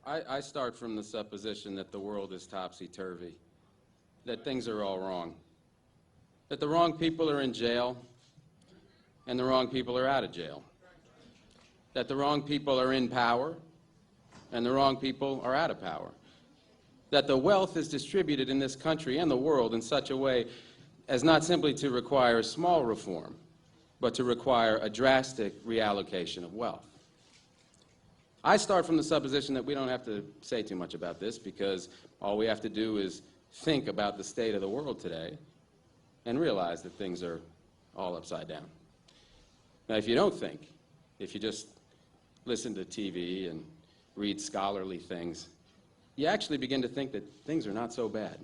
I start from the supposition that the world is topsy-turvy, that things are all wrong, that the wrong people are in jail and the wrong people are out of jail, that the wrong people are in power and the wrong people are out of power, that the wealth is distributed in this country and the world in such a way as not simply to require small reform, but to require a drastic reallocation of wealth. I start from the supposition that we don't have to say too much about this because all we have to do is think about the state of the world today and realize that things are all upside down. Now, if you don't think, if you just listen to TV and read scholarly things, you actually begin to think that things are not so bad,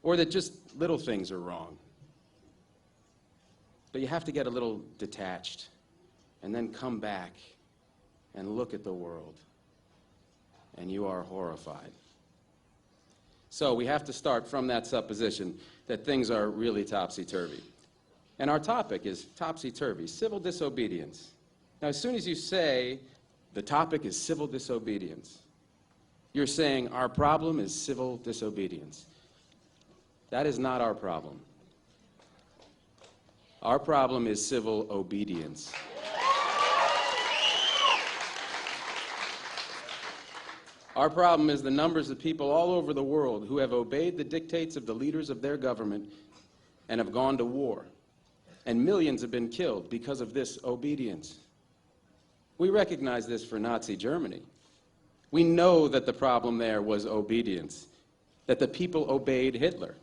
or that just little things are wrong. But you have to get a little detached and then come back and look at the world, and you are horrified. So we have to start from that supposition that things are really topsy-turvy. And our topic is topsy-turvy, civil disobedience. Now, as soon as you say the topic is civil disobedience, you're saying our problem is civil disobedience. That is not our problem. Our problem is civil obedience. Our problem is the numbers of people all over the world who have obeyed the dictates of the leaders of their government and have gone to war. And millions have been killed because of this obedience. We recognize this for Nazi Germany. We know that the problem there was obedience, that the people obeyed Hitler.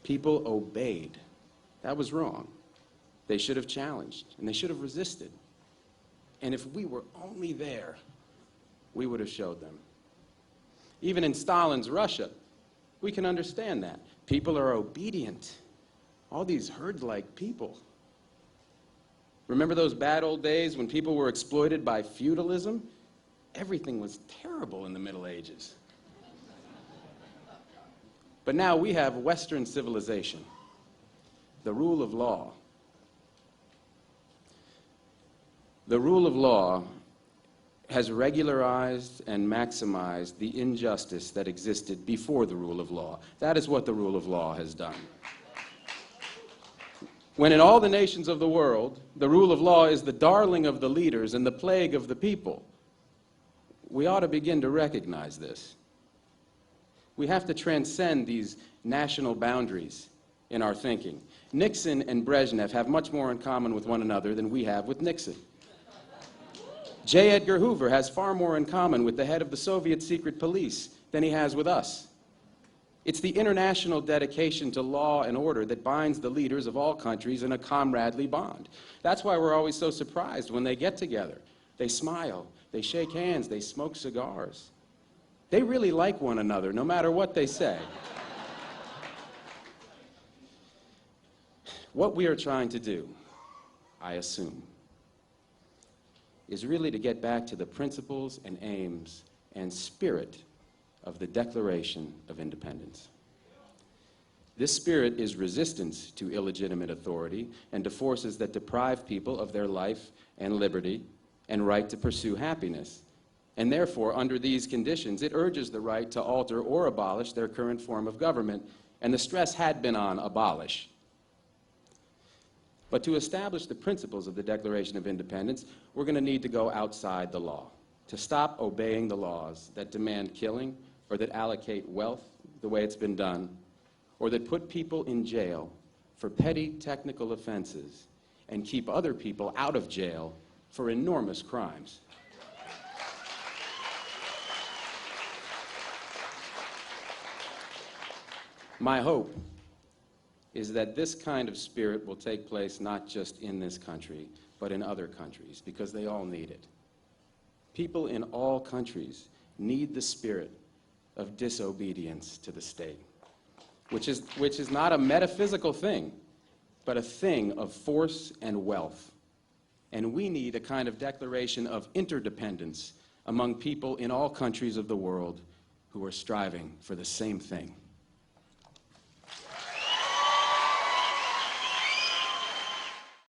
People obeyed. That was wrong. They should have challenged, and they should have resisted. And if we were only there, we would have showed them. Even in Stalin's Russia, we can understand that. People are obedient. All these herd-like people. Remember those bad old days when people were exploited by feudalism? Everything was terrible in the Middle Ages. But now we have Western civilization, the rule of law. The rule of law has regularized and maximized the injustice that existed before the rule of law. That is what the rule of law has done. When in all the nations of the world, the rule of law is the darling of the leaders and the plague of the people, we ought to begin to recognize this. We have to transcend these national boundaries in our thinking. Nixon and Brezhnev have much more in common with one another than we have with Nixon. J. Edgar Hoover has far more in common with the head of the Soviet secret police than he has with us. It's the international dedication to law and order that binds the leaders of all countries in a comradely bond. That's why we're always so surprised when they get together. They smile, they shake hands, they smoke cigars. They really like one another, no matter what they say. What we are trying to do, I assume, is really to get back to the principles and aims and spirit of the Declaration of Independence. This spirit is resistance to illegitimate authority and to forces that deprive people of their life and liberty and right to pursue happiness. And therefore, under these conditions, it urges the right to alter or abolish their current form of government, and the stress had been on abolish. But to establish the principles of the Declaration of Independence, we're going to need to go outside the law, to stop obeying the laws that demand killing or that allocate wealth the way it's been done, or that put people in jail for petty technical offenses and keep other people out of jail for enormous crimes. My hope is that this kind of spirit will take place not just in this country, but in other countries, because they all need it. People in all countries need the spirit of disobedience to the state, which is not a metaphysical thing, but a thing of force and wealth. And we need a kind of declaration of interdependence among people in all countries of the world who are striving for the same thing.